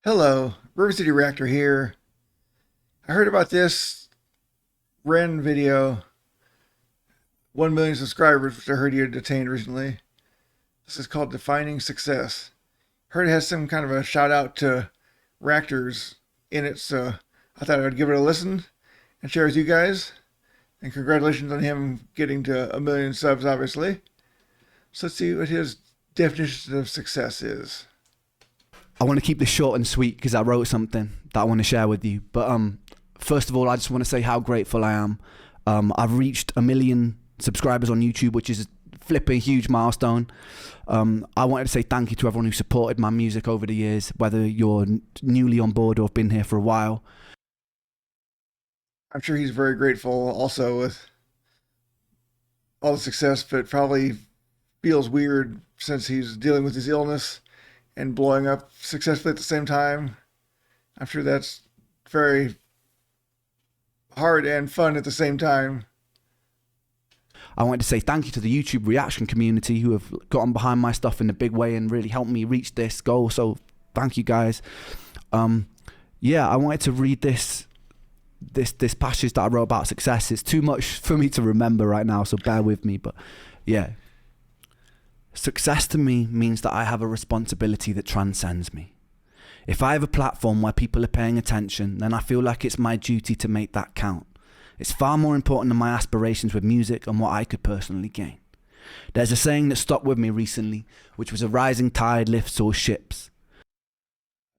Hello, River City Reactor here. I heard about this Ren video, 1 million subscribers, which I heard you had attained recently. This is called Defining Success. Heard it has some kind of a shout out to reactors in it, so I thought I would give it a listen and share with you guys. And congratulations on him getting to 1 million subs, obviously. So let's see what his definition of success is. I want to keep this short and sweet because I wrote something that I want to share with you. But first of all, I just want to say how grateful I am. I've reached 1 million subscribers on YouTube, which is a flipping huge milestone. I wanted to say thank you to everyone who supported my music over the years, whether you're newly on board or have been here for a while. I'm sure he's very grateful also with all the success, but probably feels weird since he's dealing with his illness and blowing up successfully at the same time. I'm sure that's very hard and fun at the same time. I wanted to say thank you to the YouTube reaction community who have gotten behind my stuff in a big way and really helped me reach this goal. So thank you guys. I wanted to read this passage that I wrote about success. It's too much for me to remember right now, so bear with me. But yeah, success to me means that I have a responsibility that transcends me. If I have a platform where people are paying attention, then I feel like it's my duty to make that count. It's far more important than my aspirations with music and what I could personally gain. There's a saying that stuck with me recently, which was a rising tide lifts all ships. I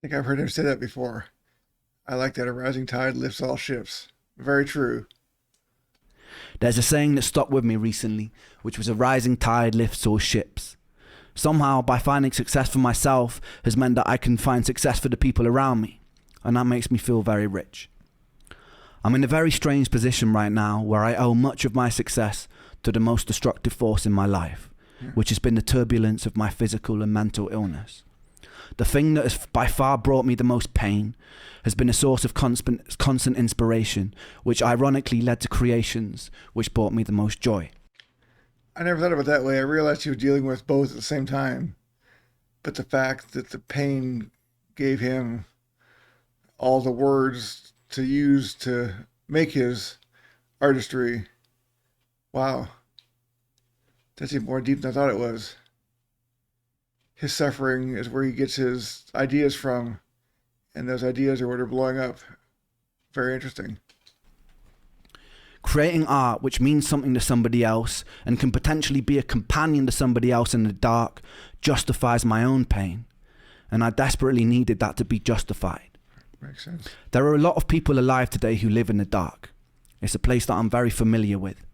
think I've heard him say that before. I like that. A rising tide lifts all ships. Very true. There's a saying that stuck with me recently, which was a rising tide lifts all ships. Somehow, by finding success for myself has meant that I can find success for the people around me, and that makes me feel very rich. I'm in a very strange position right now where I owe much of my success to the most destructive force in my life, which has been the turbulence of my physical and mental illness. The thing that has by far brought me the most pain has been a source of constant inspiration, which ironically led to creations which brought me the most joy. I never thought of it that way. I realized he was dealing with both at the same time. But the fact that the pain gave him all the words to use to make his artistry, wow, that's even more deep than I thought it was. His suffering is where he gets his ideas from, and those ideas are what are blowing up. Very interesting. Creating art which means something to somebody else and can potentially be a companion to somebody else in the dark justifies my own pain, and I desperately needed that to be justified. Makes sense. There are a lot of people alive today who live in the dark. It's a place that I'm very familiar with.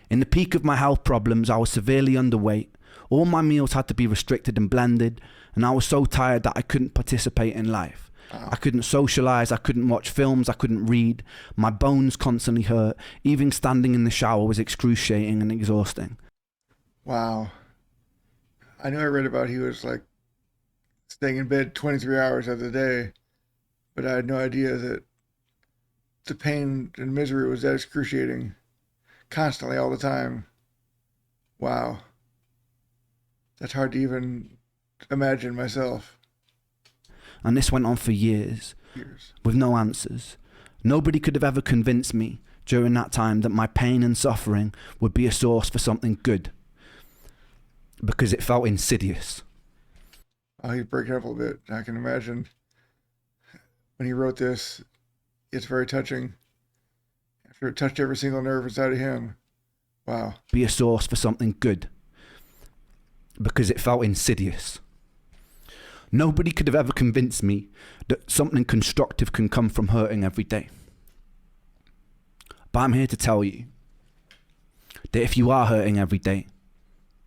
In the peak of my health problems, I was severely underweight. All my meals had to be restricted and blended, and I was so tired that I couldn't participate in life. I couldn't socialize, I couldn't watch films, I couldn't read. My bones constantly hurt. Even standing in the shower was excruciating and exhausting. Wow. I know I read about he was like staying in bed 23 hours of the day, but I had no idea that the pain and misery was that excruciating constantly all the time. Wow. That's hard to even imagine myself. And this went on for years, Years. with no answers. Nobody could have ever convinced me during that time that my pain and suffering would be a source for something good, because it felt insidious. Oh, he's breaking up a little bit. I can imagine when he wrote this, it's very touching. After it touched every single nerve inside of him. Wow. Be a source for something good, because it felt insidious. Nobody could have ever convinced me that something constructive can come from hurting every day. But I'm here to tell you that if you are hurting every day,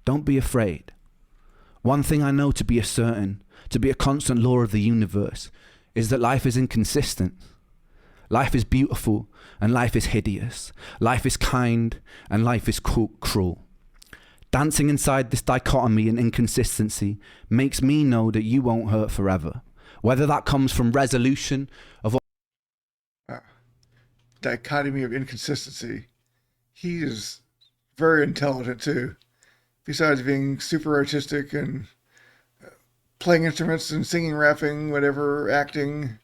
don't be afraid. One thing I know to be a certain, to be a constant law of the universe, is that life is inconsistent. Life is beautiful and life is hideous. Life is kind and life is cruel. Dancing inside this dichotomy and inconsistency makes me know that you won't hurt forever. Whether that comes from resolution of Dichotomy of inconsistency. He is very intelligent too. Besides being super artistic and playing instruments and singing, rapping, whatever, acting.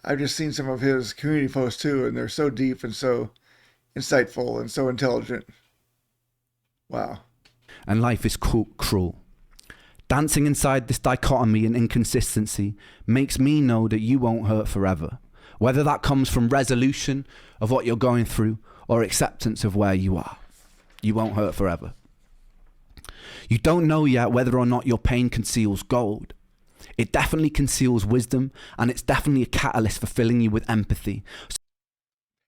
I've just seen some of his community posts too, and they're so deep and so insightful and so intelligent. Wow. And life is cruel. Dancing inside this dichotomy and inconsistency makes me know that you won't hurt forever. Whether that comes from resolution of what you're going through or acceptance of where you are. You won't hurt forever. You don't know yet whether or not your pain conceals gold. It definitely conceals wisdom, and it's definitely a catalyst for filling you with empathy.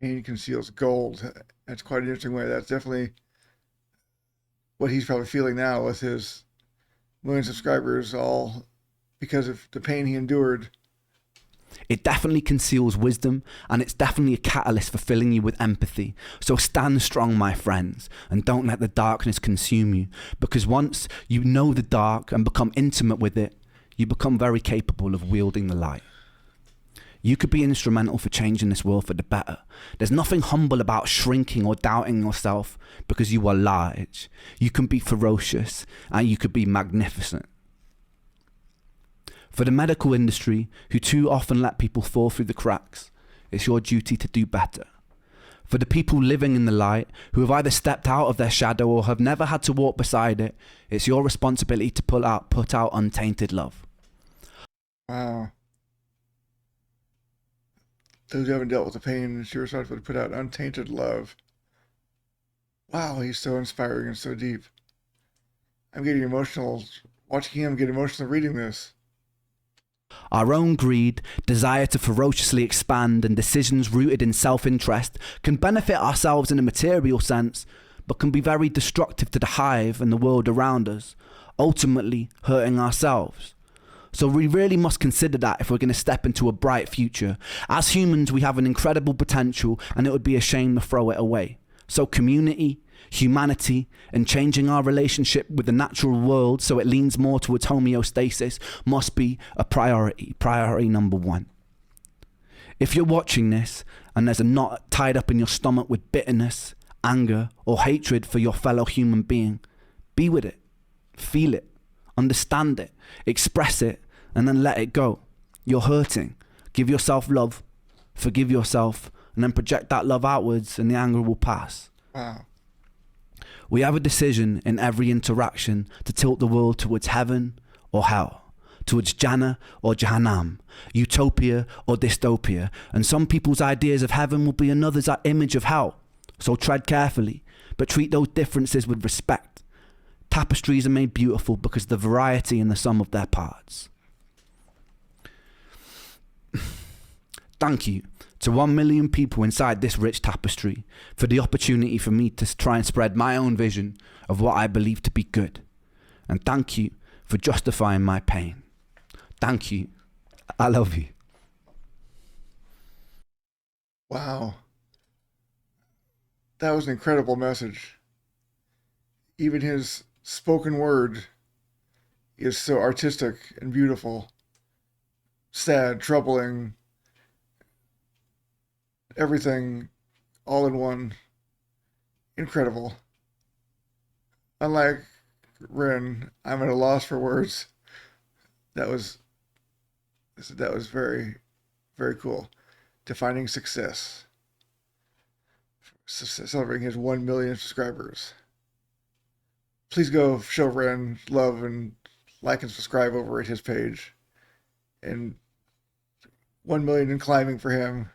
Pain conceals gold. That's quite an interesting way. That's definitely what he's probably feeling now with his million subscribers, all because of the pain he endured. It definitely conceals wisdom, and it's definitely a catalyst for filling you with empathy. So stand strong, my friends, and don't let the darkness consume you, because once you know the dark and become intimate with it, you become very capable of wielding the light. You could be instrumental for changing this world for the better. There's nothing humble about shrinking or doubting yourself because you are large. You can be ferocious, and you could be magnificent. For the medical industry, who too often let people fall through the cracks, it's your duty to do better. For the people living in the light, who have either stepped out of their shadow or have never had to walk beside it, it's your responsibility to put out untainted love. Wow. Those who haven't dealt with the pain, it's your responsibility to put out untainted love. Wow, he's so inspiring and so deep. I'm getting emotional watching him get emotional reading this. Our own greed, desire to ferociously expand, and decisions rooted in self-interest can benefit ourselves in a material sense, but can be very destructive to the hive and the world around us, ultimately hurting ourselves. So we really must consider that if we're going to step into a bright future. As humans, we have an incredible potential, and it would be a shame to throw it away. So community, humanity, and changing our relationship with the natural world so it leans more towards homeostasis must be a priority number one. If you're watching this and there's a knot tied up in your stomach with bitterness, anger, or hatred for your fellow human being, be with it, feel it, understand it, express it, and then let it go. You're hurting. Give yourself love, forgive yourself, and then project that love outwards, and the anger will pass. Wow. We have a decision in every interaction to tilt the world towards heaven or hell, towards Jannah or Jahannam, utopia or dystopia, and some people's ideas of heaven will be another's image of hell. So tread carefully, but treat those differences with respect. Tapestries are made beautiful because of the variety in the sum of their parts. Thank you to 1 million people inside this rich tapestry for the opportunity for me to try and spread my own vision of what I believe to be good. And thank you for justifying my pain. Thank you. I love you. Wow. That was an incredible message. Even his spoken word is so artistic and beautiful. Sad, troubling, everything all in one. Incredible. Unlike Ren, I'm at a loss for words. That was very, very cool. Defining success. Celebrating his 1 million subscribers. Please go show Ren love and like and subscribe over at his page. And 1 million and climbing for him.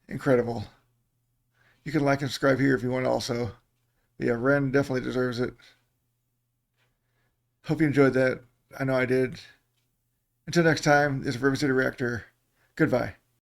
Incredible. You can like and subscribe here if you want also. But yeah, Ren definitely deserves it. Hope you enjoyed that. I know I did. Until next time, this is River City Reactor. Goodbye.